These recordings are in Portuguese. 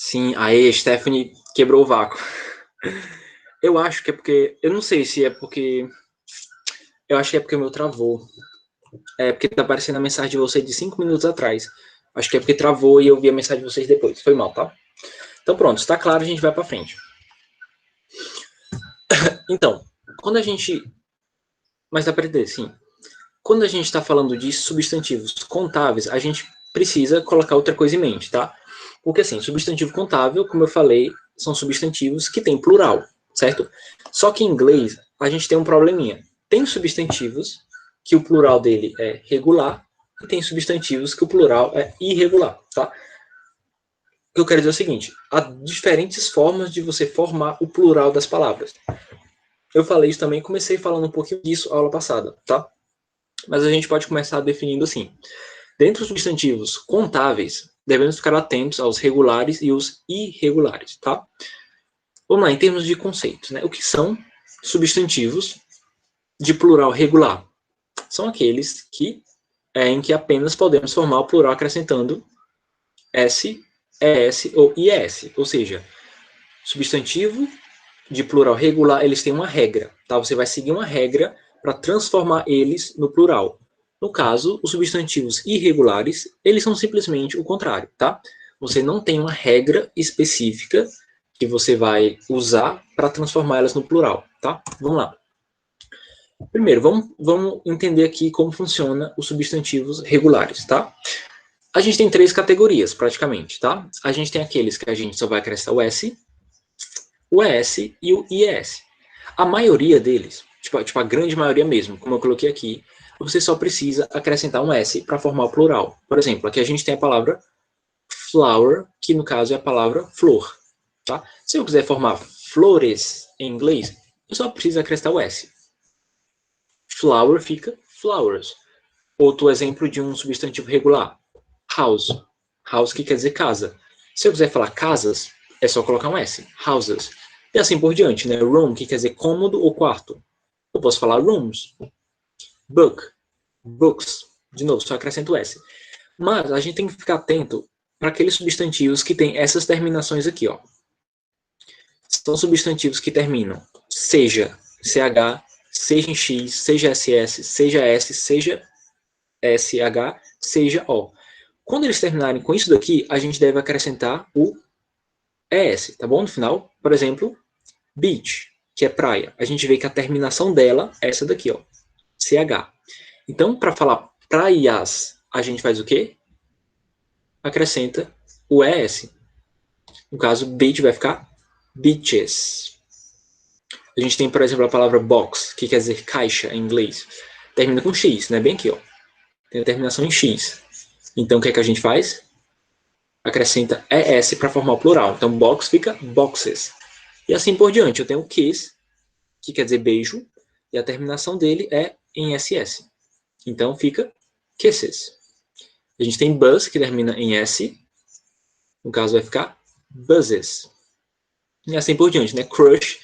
Sim, aí Stephanie quebrou o vácuo. Eu acho que é porque... Eu não sei se é porque... Eu acho que é porque o meu travou. É porque tá aparecendo a mensagem de vocês de 5 minutos atrás. Acho que é porque travou e eu vi a mensagem de vocês depois. Foi mal, tá? Então pronto, está claro, a gente vai para frente. Então, quando a gente... Mas dá para entender, sim. Quando a gente está falando de substantivos contáveis, a gente precisa colocar outra coisa em mente, tá? Porque assim, substantivo contável, como eu falei, são substantivos que têm plural, certo? Só que em inglês a gente tem um probleminha. Tem substantivos que o plural dele é regular e tem substantivos que o plural é irregular, tá? O que eu quero dizer é o seguinte, há diferentes formas de você formar o plural das palavras. Eu falei isso também, comecei falando um pouquinho disso na aula passada, tá? Mas a gente pode começar definindo assim. Dentre os substantivos contáveis, devemos ficar atentos aos regulares e os irregulares, tá? Vamos lá, em termos de conceitos, né? O que são substantivos de plural regular? São aqueles em que apenas podemos formar o plural acrescentando S, ES ou IS. Ou seja, substantivo de plural regular, eles têm uma regra, tá? Você vai seguir uma regra para transformar eles no plural. No caso, os substantivos irregulares, eles são simplesmente o contrário, tá? Você não tem uma regra específica que você vai usar para transformar elas no plural, tá? Vamos lá. Primeiro, vamos entender aqui como funciona os substantivos regulares, tá? A gente tem três categorias, praticamente, tá? A gente tem aqueles que a gente só vai acrescentar o S, o ES e o IES. A maioria deles, tipo a grande maioria mesmo, como eu coloquei aqui, você só precisa acrescentar um S para formar o plural. Por exemplo, aqui a gente tem a palavra flower, que no caso é a palavra flor. Tá? Se eu quiser formar flores em inglês, eu só preciso acrescentar o S. Flower fica flowers. Outro exemplo de um substantivo regular, house. House que quer dizer casa. Se eu quiser falar casas, é só colocar um S, houses. E assim por diante, né? Room, que quer dizer cômodo ou quarto. Eu posso falar rooms. Book, books. De novo, só acrescento o S. Mas a gente tem que ficar atento para aqueles substantivos que têm essas terminações aqui, ó. São substantivos que terminam seja CH, seja em X, seja SS, seja S, seja SH, seja O. Quando eles terminarem com isso daqui, a gente deve acrescentar o ES, tá bom? No final, por exemplo, beach, que é praia. A gente vê que a terminação dela é essa daqui, ó, CH. Então, para falar praias, a gente faz o quê? Acrescenta o ES. No caso, beach vai ficar beaches. A gente tem, por exemplo, a palavra box, que quer dizer caixa em inglês. Termina com X, né? Bem aqui, ó. Tem a terminação em X. Então, o que é que a gente faz? Acrescenta ES para formar o plural. Então, box fica boxes. E assim por diante. Eu tenho o kiss, que quer dizer beijo, e a terminação dele é em SS. Então, fica kisses. A gente tem buzz, que termina em S. No caso, vai ficar buzzes. E assim por diante, né? Crush.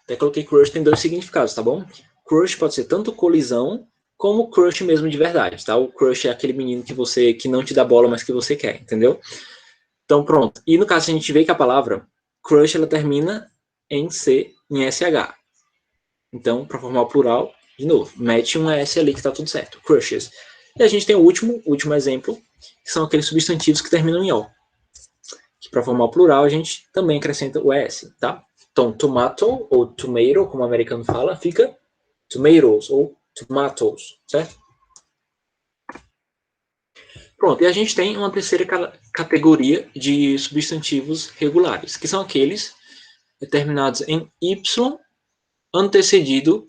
Até coloquei crush, tem dois significados, tá bom? Crush pode ser tanto colisão, como crush mesmo de verdade, tá? O crush é aquele menino que não te dá bola, mas que você quer, entendeu? Então, pronto. E no caso, a gente vê que a palavra crush, ela termina em C, em SH. Então, para formar o plural, de novo, mete um S ali que tá tudo certo. Crushes. E a gente tem o último exemplo, que são aqueles substantivos que terminam em O. Que para formar o plural, a gente também acrescenta o S, tá? Então, tomato, ou tomato, como o americano fala, fica tomatoes, ou tomatoes, certo? Pronto, e a gente tem uma terceira categoria de substantivos regulares, que são aqueles terminados em Y, antecedido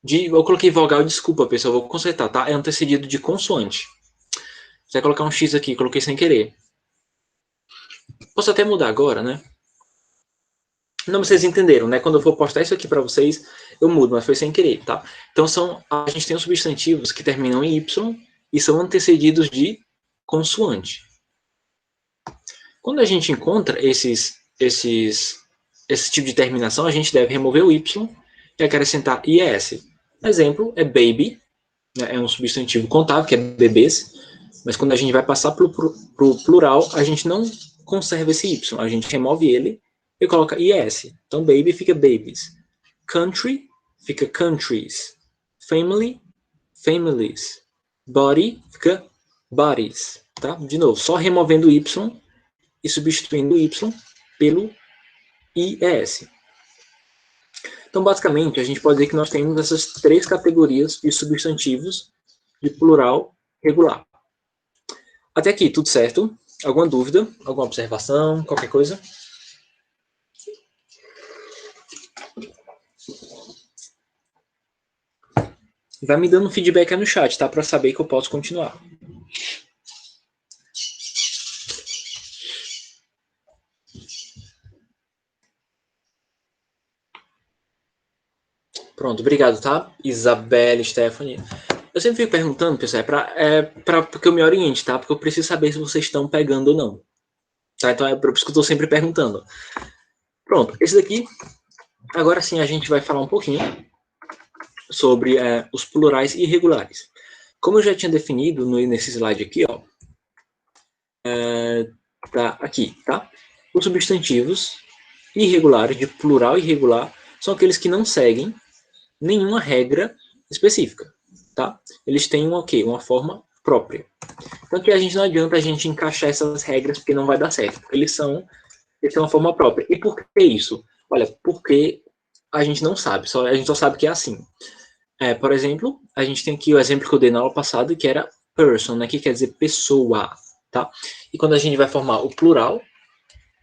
de... Eu coloquei vogal, desculpa, pessoal, vou consertar, tá? É antecedido de consoante. Você vai colocar um X aqui, coloquei sem querer. Posso até mudar agora, né? Não, vocês entenderam, né? Quando eu for postar isso aqui para vocês, eu mudo, mas foi sem querer, tá? Então, a gente tem os substantivos que terminam em Y e são antecedidos de consoante. Quando a gente encontra esse tipo de terminação, a gente deve remover o Y e acrescentar IS. Exemplo é baby, né? É um substantivo contável, que é bebês, mas quando a gente vai passar para o plural, a gente não conserva esse Y. A gente remove ele e coloca IS. Então, baby fica babies. Country fica countries. Family, families. Body fica bodies. Tá? De novo, só removendo o Y e substituindo o Y pelo IS. Então, basicamente, a gente pode dizer que nós temos essas três categorias de substantivos de plural regular. Até aqui, tudo certo? Alguma dúvida? Alguma observação? Qualquer coisa? Vai me dando feedback aí no chat, tá? Para saber que eu posso continuar. Pronto, obrigado, tá? Isabelle, Stephanie. Eu sempre fico perguntando, pessoal, porque eu me oriente, tá? Porque eu preciso saber se vocês estão pegando ou não. Tá? Então é por isso que eu estou sempre perguntando. Pronto, esse daqui, agora sim a gente vai falar um pouquinho sobre os plurais irregulares. Como eu já tinha definido nesse slide aqui, ó, tá aqui, tá? Os substantivos irregulares, de plural irregular, são aqueles que não seguem nenhuma regra específica, tá? Eles têm uma forma própria. Então aqui a gente não adianta a gente encaixar essas regras porque não vai dar certo, porque eles têm uma forma própria. E por que isso? Olha, porque a gente não sabe, a gente só sabe que é assim. Por exemplo, a gente tem aqui o exemplo que eu dei na aula passada, que era person, né, que quer dizer pessoa, tá? E quando a gente vai formar o plural,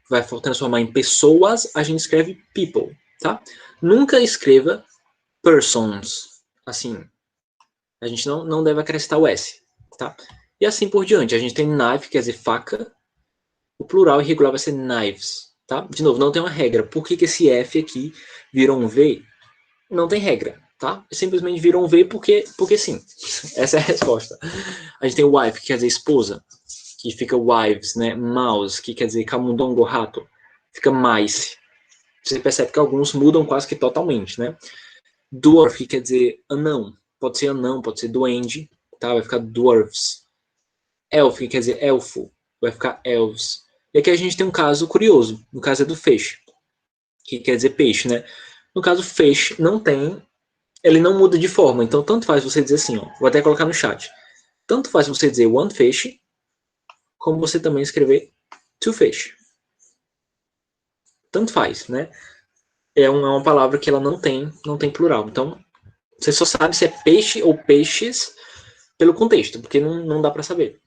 vai transformar em pessoas, a gente escreve people, tá? Nunca escreva persons, assim. A gente não deve acrescentar o S, tá? E assim por diante. A gente tem knife, quer dizer faca. O plural irregular vai ser knives, tá? De novo, não tem uma regra. Por que esse F aqui virou um V? Não tem regra, tá? Simplesmente virou um V porque sim. Essa é a resposta. A gente tem wife, que quer dizer esposa, que fica wives, né? Mouse, que quer dizer camundongo, rato, fica mice. Você percebe que alguns mudam quase que totalmente, né? Dwarf, que quer dizer anão. Pode ser anão, pode ser duende, tá? Vai ficar dwarfs. Elf, que quer dizer elfo, vai ficar elves. E aqui a gente tem um caso curioso. No caso é do feixe, que quer dizer peixe, né? No caso, feixe não tem... Ele não muda de forma. Então, tanto faz você dizer assim, ó. Vou até colocar no chat. Tanto faz você dizer one fish, como você também escrever two fish. Tanto faz, né? É uma palavra que ela não tem plural. Então, você só sabe se é peixe ou peixes pelo contexto, porque não dá para saber.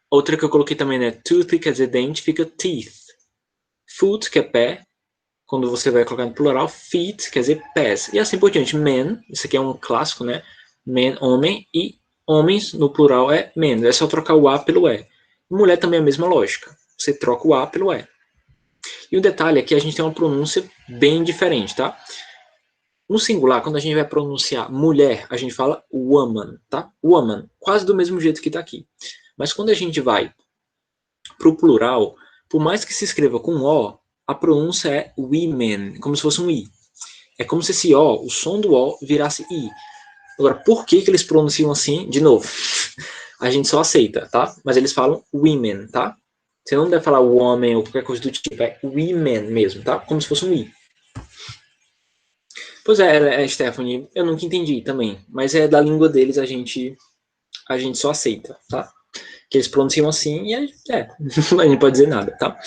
Outra que eu coloquei também, né? Tooth, quer dizer dente, fica teeth. Foot, que é pé, quando você vai colocar no plural. Feet, quer dizer pés. E assim por diante. Man, isso aqui é um clássico, né? Man, homem. E homens, no plural, é men. É só trocar o A pelo E. Mulher também é a mesma lógica. Você troca o A pelo E. E o detalhe é que a gente tem uma pronúncia bem diferente, tá? No singular, quando a gente vai pronunciar mulher, a gente fala woman, tá? Woman, quase do mesmo jeito que tá aqui. Mas quando a gente vai para o plural, por mais que se escreva com O, a pronúncia é women, como se fosse um I. É como se esse O, o som do O, virasse I. Agora, por que eles pronunciam assim? De novo, a gente só aceita, tá? Mas eles falam women, tá? Você não deve falar woman ou qualquer coisa do tipo, é women mesmo, tá? Como se fosse um I. Pois é, Stephanie, eu nunca entendi também, mas é da língua deles, a gente só aceita, tá? Que eles pronunciam assim e a gente pode dizer nada, tá?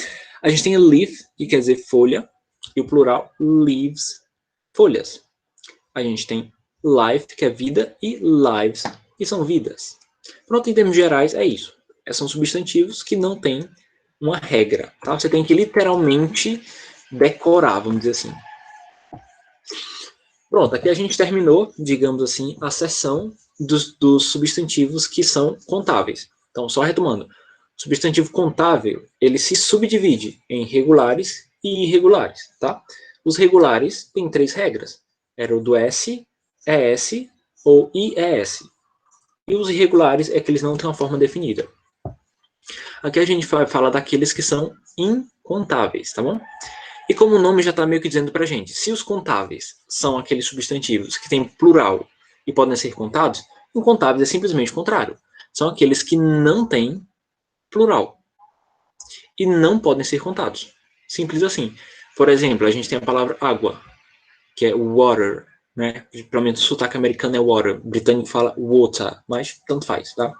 A gente tem leaf, que quer dizer folha, e o plural leaves, folhas. A gente tem life, que é vida, e lives, que são vidas. Pronto, em termos gerais, é isso. São substantivos que não têm uma regra, tá? Você tem que literalmente decorar, vamos dizer assim. Pronto, aqui a gente terminou, digamos assim, a seção dos substantivos que são contáveis. Então, só retomando. O substantivo contável, ele se subdivide em regulares e irregulares, tá? Os regulares têm 3 regras. Era o do S, ES ou IES. E os irregulares é que eles não têm uma forma definida. Aqui a gente vai falar daqueles que são incontáveis, tá bom? E como o nome já está meio que dizendo para a gente, se os contáveis são aqueles substantivos que têm plural e podem ser contados, incontáveis é simplesmente o contrário. São aqueles que não têm plural. e não podem ser contados. Simples assim. Por exemplo, a gente tem a palavra água, que é water, né? Provavelmente o sotaque americano é water, o britânico fala water, mas tanto faz, tá?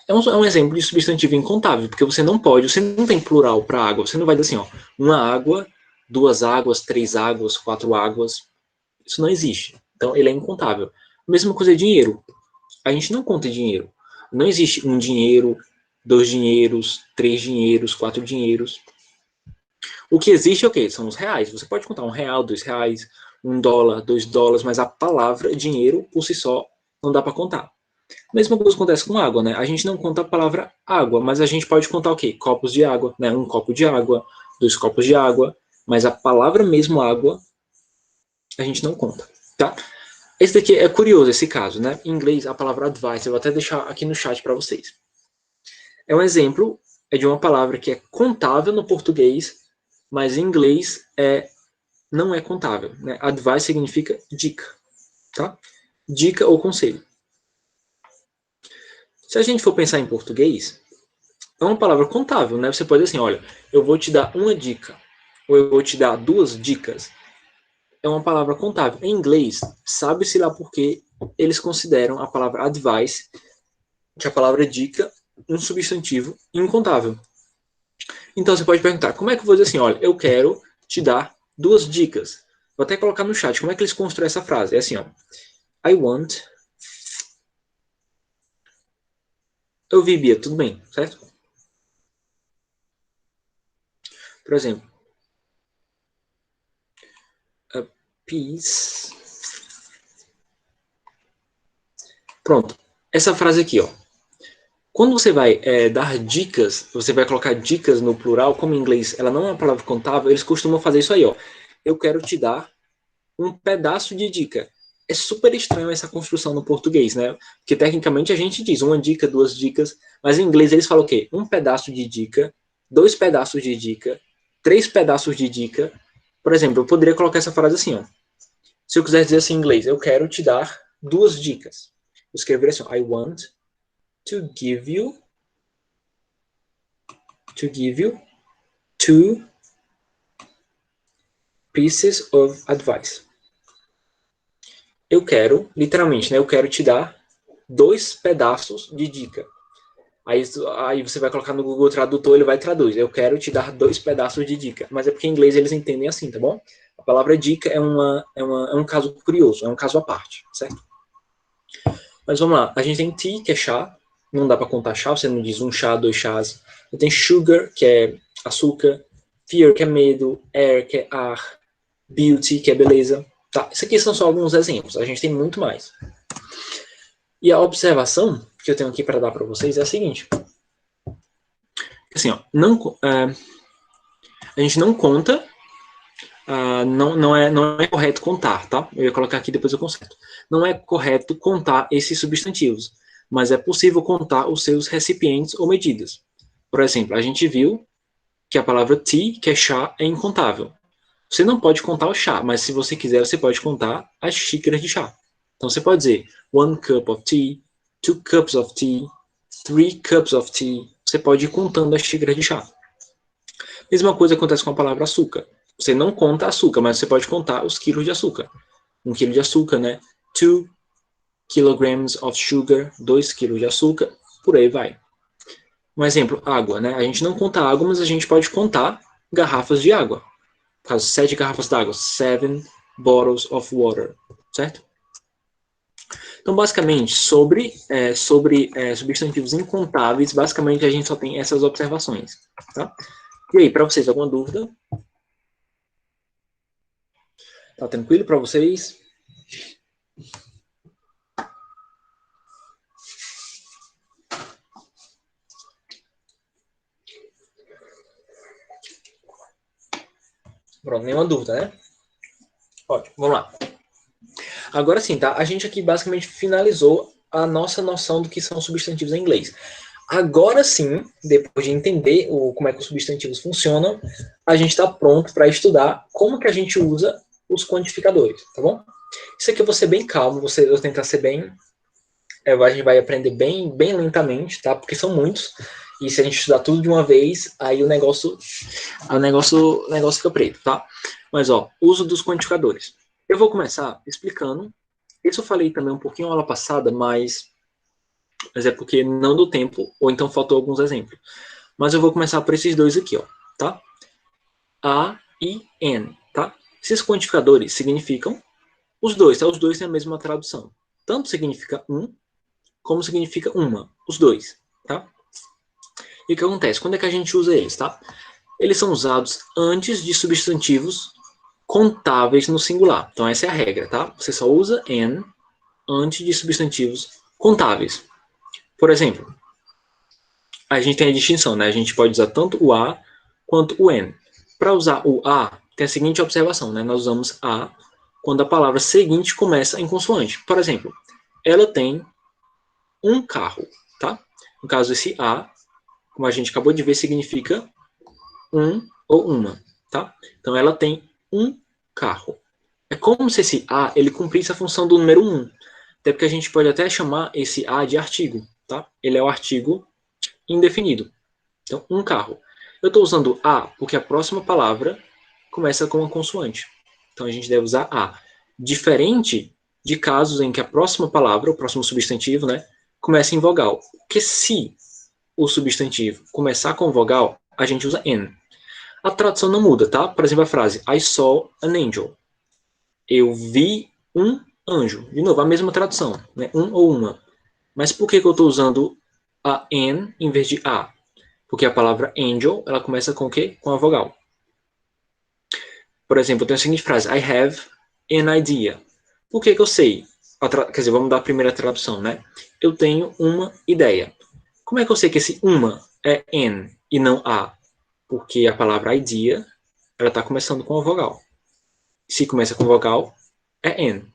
É um exemplo de substantivo incontável, porque você não tem plural para água, você não vai dizer assim, ó, uma água, duas águas, três águas, quatro águas, isso não existe. Então, ele é incontável. Mesma coisa é dinheiro. A gente não conta dinheiro. Não existe um dinheiro, dois dinheiros, três dinheiros, quatro dinheiros. O que existe é o quê? São os reais. Você pode contar R$ 1, R$ 2, $1, $2, mas a palavra dinheiro, por si só, não dá para contar. Mesma coisa acontece com água, né? A gente não conta a palavra água, mas a gente pode contar o quê? Copos de água, né? Um copo de água, dois copos de água, mas a palavra mesmo água, a gente não conta, tá? Esse daqui é curioso, esse caso, né? Em inglês, a palavra advice, eu vou até deixar aqui no chat para vocês. É um exemplo, é de uma palavra que é contável no português, mas em inglês não é contável, né? Advice significa dica, tá? Dica ou conselho. Se a gente for pensar em português, é uma palavra contável, né? Você pode dizer assim, olha, eu vou te dar uma dica, ou eu vou te dar duas dicas. É uma palavra contável. Em inglês, sabe-se lá por que eles consideram a palavra advice, que é a palavra dica, um substantivo incontável. Então você pode perguntar, como é que eu vou dizer assim, olha, eu quero te dar duas dicas. Vou até colocar no chat como é que eles constroem essa frase. É assim, ó. I want... Eu vi, Bia, tudo bem, certo? Por exemplo, a piece... Pronto. Essa frase aqui, ó. Quando você vai dar dicas, você vai colocar dicas no plural, como em inglês ela não é uma palavra contável, eles costumam fazer isso aí, ó. Eu quero te dar um pedaço de dica. É super estranho essa construção no português, né? Porque tecnicamente a gente diz uma dica, duas dicas, mas em inglês eles falam o quê? Um pedaço de dica, dois pedaços de dica, três pedaços de dica. Por exemplo, eu poderia colocar essa frase assim, ó. Se eu quiser dizer assim em inglês, eu quero te dar duas dicas. Eu escreveria assim, I want to give you two pieces of advice. Eu quero, literalmente, né? Eu quero te dar dois pedaços de dica. Aí você vai colocar no Google Tradutor, ele vai traduzir. Eu quero te dar dois pedaços de dica. Mas é porque em inglês eles entendem assim, tá bom? A palavra dica é um caso curioso, é um caso à parte, certo? Mas vamos lá. A gente tem tea, que é chá. Não dá para contar chá, você não diz um chá, dois chás. Tem sugar, que é açúcar. Fear, que é medo. Air, que é ar. Beauty, que é beleza. Tá? Isso aqui são só alguns exemplos. A gente tem muito mais. E a observação que eu tenho aqui para dar para vocês é a seguinte. Assim, ó, a gente não conta, não é correto contar, tá? Eu ia colocar aqui, depois eu conserto. Não é correto contar esses substantivos, mas é possível contar os seus recipientes ou medidas. Por exemplo, a gente viu que a palavra tea, que é chá, é incontável. Você não pode contar o chá, mas se você quiser, você pode contar as xícaras de chá. Então você pode dizer 1 cup of tea, 2 cups of tea, 3 cups of tea. Você pode ir contando as xícaras de chá. Mesma coisa acontece com a palavra açúcar. Você não conta açúcar, mas você pode contar os quilos de açúcar. 1 quilo de açúcar, né? 2 kilograms of sugar, 2 quilos de açúcar, por aí vai. Um exemplo, água, né? A gente não conta água, mas a gente pode contar garrafas de água. No caso, 7 garrafas d'água, 7 bottles of water, certo? Então, basicamente, sobre substantivos incontáveis, basicamente a gente só tem essas observações, tá? E aí, para vocês, alguma dúvida? Tá tranquilo para vocês? Pronto, nenhuma dúvida, né? Ótimo, vamos lá. Agora sim, tá? A gente aqui basicamente finalizou a nossa noção do que são substantivos em inglês. Agora sim, depois de entender como é que os substantivos funcionam, a gente está pronto para estudar como que a gente usa os quantificadores, tá bom? Isso aqui eu vou ser bem calmo, eu vou tentar ser bem A gente vai aprender bem lentamente, tá? Porque são muitos. E se a gente estudar tudo de uma vez, aí o negócio fica preto, tá? Mas, ó, uso dos quantificadores. Eu vou começar explicando. Isso eu falei também um pouquinho na aula passada, mas é porque não deu tempo, ou então faltou alguns exemplos. Mas eu vou começar por esses dois aqui, ó, tá? A e N, tá? Esses quantificadores significam os dois, tá? Os dois têm a mesma tradução. Tanto significa um, como significa uma. Os dois, tá? E o que acontece? Quando é que a gente usa eles, tá? Eles são usados antes de substantivos contáveis no singular. Então essa é a regra, tá? Você só usa N antes de substantivos contáveis. Por exemplo, a gente tem a distinção, né? A gente pode usar tanto o A quanto o N. Para usar o A, tem a seguinte observação, né? Nós usamos A quando a palavra seguinte começa em consoante. Por exemplo, ela tem um carro, tá? No caso, esse A, como a gente acabou de ver, significa um ou uma, tá? Então, ela tem um carro. É como se esse A, ele cumprisse a função do número 1. Até porque a gente pode até chamar esse A de artigo, tá? Ele é o artigo indefinido. Então, um carro. Eu estou usando A porque a próxima palavra começa com uma consoante. Então, a gente deve usar A. Diferente de casos em que a próxima palavra, o próximo substantivo, né, começa em vogal. Porque se o substantivo começar com vogal, a gente usa N. A tradução não muda, tá? Por exemplo, a frase I saw an angel. Eu vi um anjo. De novo, a mesma tradução, né? Um ou uma. Mas por que eu estou usando a N em vez de A? Porque a palavra angel, ela começa com o quê? Com a vogal. Por exemplo, eu tenho a seguinte frase: I have an idea. Por que eu sei? Quer dizer, vamos dar a primeira tradução, né? Eu tenho uma ideia. Como é que eu sei que esse uma é N e não A? Porque a palavra idea, ela está começando com a vogal. Se começa com vogal, é N.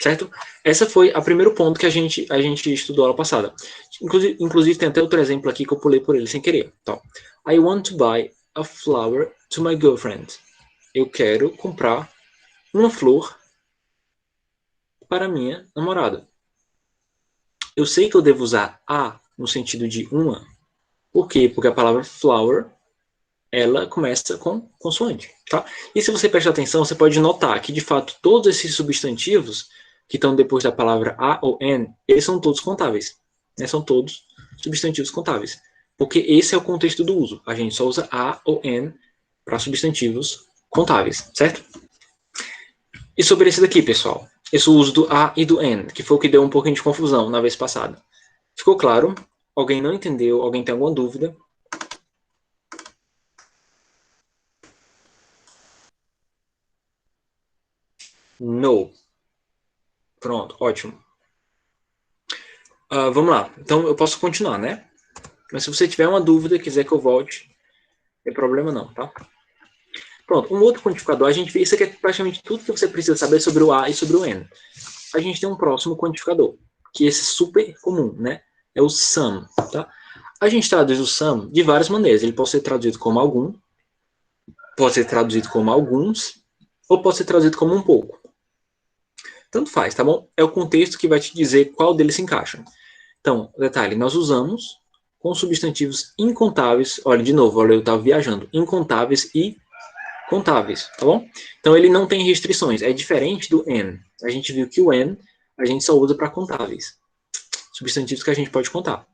Certo? Esse foi o primeiro ponto que a gente estudou na passada. Inclusive, tem até outro exemplo aqui que eu pulei por ele sem querer. Então, I want to buy a flower to my girlfriend. Eu quero comprar uma flor para minha namorada. Eu sei que eu devo usar a no sentido de uma. Por quê? Porque a palavra flower, ela começa com consoante, tá? E se você prestar atenção, você pode notar que, de fato, todos esses substantivos que estão depois da palavra a ou n, eles são todos contáveis. Né? São todos substantivos contáveis. Porque esse é o contexto do uso. A gente só usa a ou n para substantivos contáveis, certo? E sobre esse daqui, pessoal, esse uso do a e do n, que foi o que deu um pouquinho de confusão na vez passada. Ficou claro? Alguém não entendeu? Alguém tem alguma dúvida? No. Pronto, ótimo. Vamos lá. Então eu posso continuar, né? Mas se você tiver uma dúvida e quiser que eu volte, não tem problema não, tá? Pronto, um outro quantificador, a gente vê isso aqui é praticamente tudo que você precisa saber sobre o A e sobre o N. A gente tem um próximo quantificador, que esse é super comum, né? É o sum, tá? A gente traduz o sum de várias maneiras. Ele pode ser traduzido como algum, pode ser traduzido como alguns, ou pode ser traduzido como um pouco. Tanto faz, tá bom? É o contexto que vai te dizer qual deles se encaixa. Então, detalhe, nós usamos com substantivos incontáveis, olha, de novo, olha, eu estava viajando, incontáveis e contáveis, tá bom? Então, ele não tem restrições, é diferente do N. A gente viu que o N a gente só usa para contáveis, substantivos que a gente pode contar.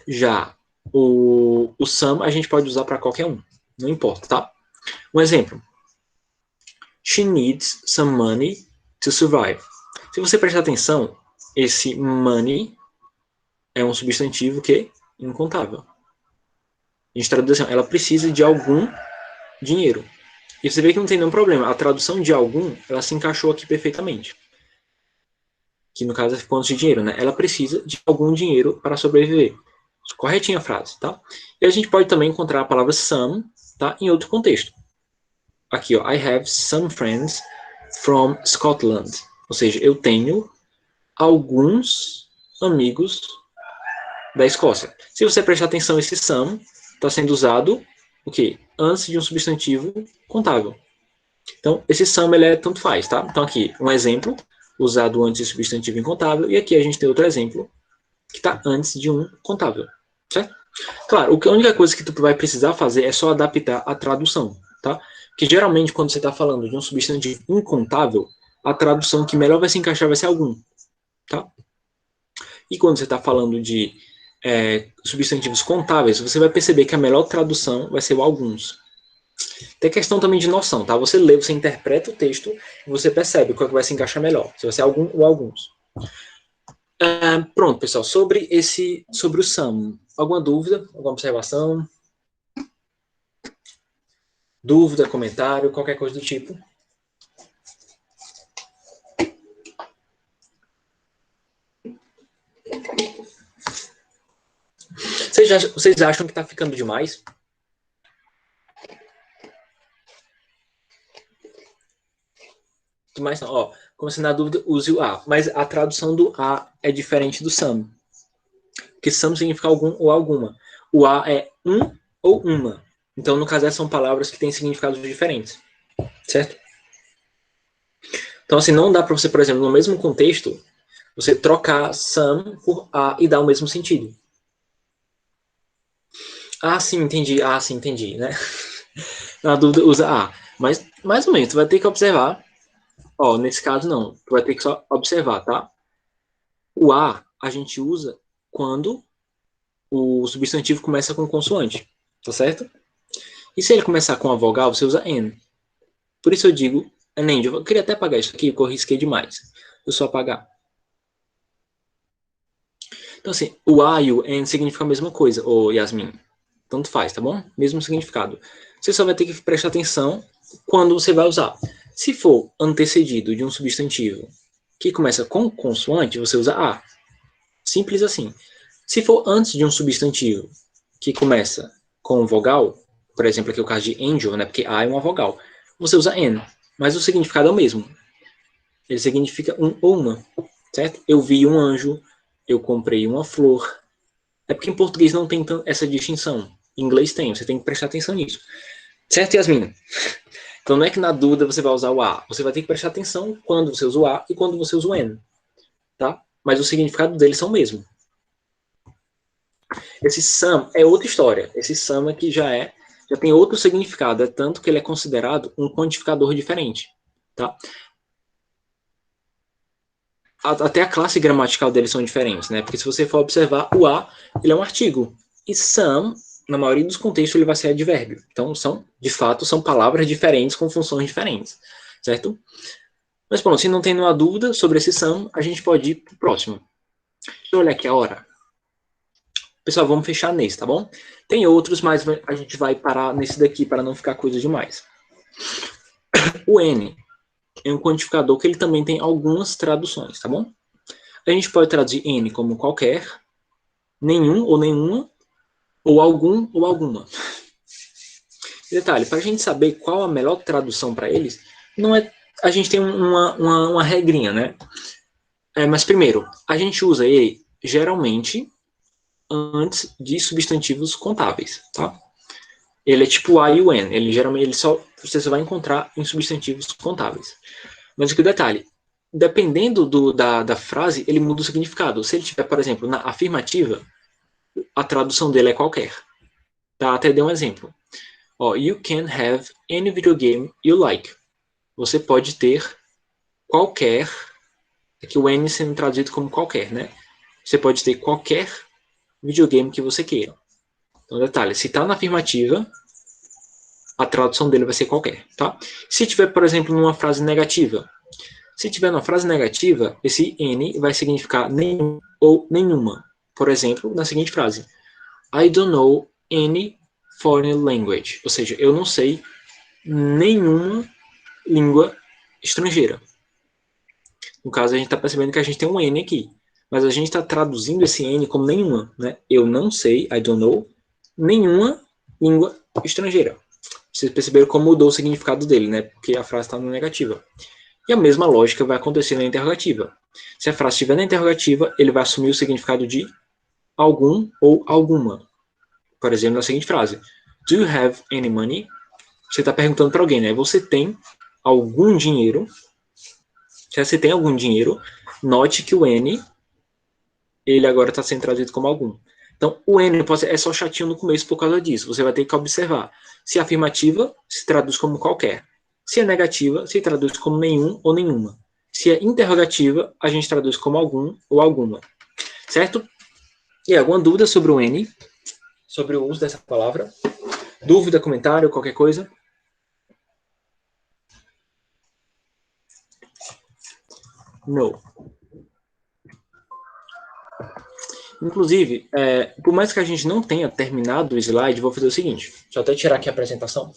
Já o sum a gente pode usar para qualquer um, não importa, tá? Um exemplo. She needs some money to survive. Se você prestar atenção, esse money é um substantivo que é incontável. A gente traduz assim, ela precisa de algum dinheiro. E você vê que não tem nenhum problema. A tradução de algum, ela se encaixou aqui perfeitamente. Que no caso é quanto de dinheiro, né? Ela precisa de algum dinheiro para sobreviver. Corretinha a frase, tá? E a gente pode também encontrar a palavra some, tá? Em outro contexto. Aqui, ó. I have some friends from Scotland. Ou seja, eu tenho alguns amigos da Escócia. Se você prestar atenção, esse some está sendo usado o quê? Antes de um substantivo contável. Então, esse some ele é tanto faz, tá? Então, aqui, um exemplo usado antes de substantivo incontável, e aqui a gente tem outro exemplo que está antes de um contável, certo? Claro, a única coisa que tu vai precisar fazer é só adaptar a tradução, tá? Porque geralmente quando você está falando de um substantivo incontável, a tradução que melhor vai se encaixar vai ser algum, tá? E quando você está falando de substantivos contáveis, você vai perceber que a melhor tradução vai ser o alguns. Tem questão também de noção, tá? Você lê, você interpreta o texto e você percebe qual é que vai se encaixar melhor, se vai ser algum ou alguns. Pronto, pessoal, sobre o SAM, alguma dúvida, alguma observação? Dúvida, comentário, qualquer coisa do tipo? Vocês acham que está ficando demais? Demais não. Ó, como se na dúvida, use o A. Mas a tradução do A é diferente do some. Porque some significa algum ou alguma. O A é um ou uma. Então, no caso, são palavras que têm significados diferentes. Certo? Então, assim, não dá para você, por exemplo, no mesmo contexto, você trocar some por A e dar o mesmo sentido. Ah, sim, entendi. Ah, sim, entendi, né? Na dúvida, usa A. Mas, mais ou menos, tu vai ter que observar. Ó, nesse caso, não. Tu vai ter que só observar, tá? O a gente usa quando o substantivo começa com consoante, tá certo? E se ele começar com a vogal, você usa N. Por isso eu digo N. Eu queria até apagar isso aqui, porque eu risquei demais. Eu só apagar. Então, assim, o A e o N significam a mesma coisa, ô Yasmin. Tanto faz, tá bom? Mesmo significado. Você só vai ter que prestar atenção quando você vai usar. Se for antecedido de um substantivo que começa com consoante, você usa A. Simples assim. Se for antes de um substantivo que começa com vogal, por exemplo, aqui é o caso de angel, né, porque A é uma vogal, você usa N, mas o significado é o mesmo. Ele significa um ou uma, certo? Eu vi um anjo, eu comprei uma flor. É porque em português não tem essa distinção. Em inglês tem, você tem que prestar atenção nisso. Certo, Yasmin? Então não é que na dúvida você vai usar o A, você vai ter que prestar atenção quando você usa o A e quando você usa o N, tá? Mas o significado deles são o mesmo. Esse Sam é outra história. Esse Sam aqui já tem outro significado, é tanto que ele é considerado um quantificador diferente, tá? Até a classe gramatical deles são diferentes, né? Porque se você for observar, o a, ele é um artigo. E some, na maioria dos contextos, ele vai ser advérbio. Então, de fato, são palavras diferentes com funções diferentes, certo? Mas pronto, se não tem nenhuma dúvida sobre esse some, a gente pode ir pro próximo. Deixa eu olhar aqui a hora. Pessoal, vamos fechar nesse, tá bom? Tem outros, mas a gente vai parar nesse daqui para não ficar coisa demais. O N é um quantificador que ele também tem algumas traduções, tá bom? A gente pode traduzir N como qualquer, nenhum ou nenhuma, ou algum ou alguma. Detalhe, para a gente saber qual a melhor tradução para eles, não é. A gente tem uma regrinha, né? Mas primeiro, a gente usa ele geralmente antes de substantivos contáveis, tá? Ele é tipo o A e o N. Ele geralmente você só vai encontrar em substantivos contáveis. Mas aqui o detalhe, dependendo da frase, ele muda o significado. Se ele tiver, por exemplo, na afirmativa, a tradução dele é qualquer. Tá? Até dei um exemplo. You can have any video game you like. Você pode ter qualquer, aqui o N sendo traduzido como qualquer, né? Você pode ter qualquer videogame que você queira. Então, detalhe, se está na afirmativa, a tradução dele vai ser qualquer, tá? Se tiver, por exemplo, numa frase negativa, se tiver numa frase negativa, esse N vai significar nenhum ou nenhuma. Por exemplo, na seguinte frase: I don't know any foreign language. Ou seja, eu não sei nenhuma língua estrangeira. No caso, a gente está percebendo que a gente tem um N aqui. Mas a gente está traduzindo esse N como nenhuma, né? Eu não sei, I don't know, nenhuma língua estrangeira. Vocês perceberam como mudou o significado dele, né? Porque a frase está na negativa. E a mesma lógica vai acontecer na interrogativa. Se a frase estiver na interrogativa, ele vai assumir o significado de algum ou alguma. Por exemplo, na seguinte frase: Do you have any money? Você está perguntando para alguém, né? Você tem algum dinheiro? Se você tem algum dinheiro, note que o N ele agora está sendo traduzido como algum. Então, o N é só chatinho no começo por causa disso. Você vai ter que observar. Se é afirmativa, se traduz como qualquer. Se é negativa, se traduz como nenhum ou nenhuma. Se é interrogativa, a gente traduz como algum ou alguma. Certo? E alguma dúvida sobre o N? Sobre o uso dessa palavra? Dúvida, comentário, qualquer coisa? Não. Inclusive, por mais que a gente não tenha terminado o slide, vou fazer o seguinte. Deixa eu até tirar aqui a apresentação.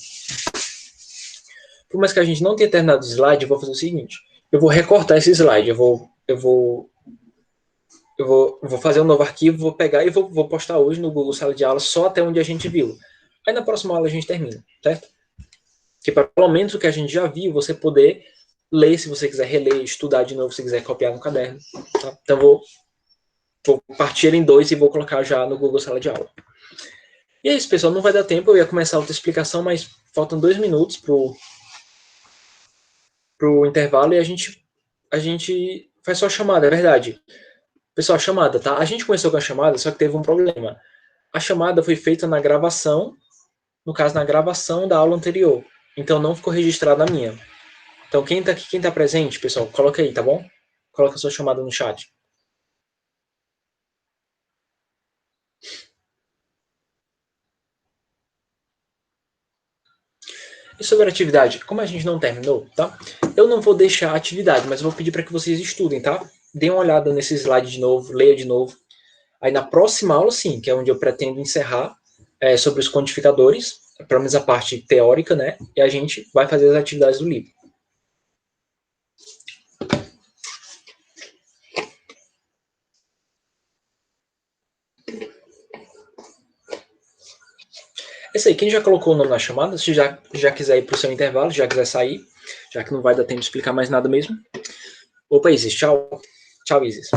Por mais que a gente não tenha terminado o slide, eu vou fazer o seguinte. Eu vou recortar esse slide. Eu vou fazer um novo arquivo, vou pegar e vou postar hoje no Google Sala de Aula só até onde a gente viu. Aí na próxima aula a gente termina, certo? Que para pelo menos o que a gente já viu, você poder ler, se você quiser reler, estudar de novo, se quiser copiar no caderno. Tá? Então vou partir ele em 2 e vou colocar já no Google Sala de Aula. E é isso, pessoal. Não vai dar tempo, eu ia começar outra explicação, mas faltam 2 minutos pro intervalo e a gente faz só a chamada, é verdade. Pessoal, a chamada, tá? A gente começou com a chamada, só que teve um problema. A chamada foi feita na gravação, no caso, na gravação da aula anterior. Então não ficou registrada a minha. Então quem tá aqui, quem tá presente, pessoal, coloca aí, tá bom? Coloca a sua chamada no chat. E sobre a atividade, como a gente não terminou, tá? Eu não vou deixar a atividade, mas eu vou pedir para que vocês estudem, tá? Deem uma olhada nesse slide de novo, leia de novo. Aí na próxima aula, sim, que é onde eu pretendo encerrar sobre os quantificadores, pelo menos a parte teórica, né? E a gente vai fazer as atividades do livro. É isso aí, quem já colocou o nome na chamada, se já quiser ir para o seu intervalo, já quiser sair, já que não vai dar tempo de explicar mais nada mesmo. Opa, Isis, tchau. Tchau, Isis.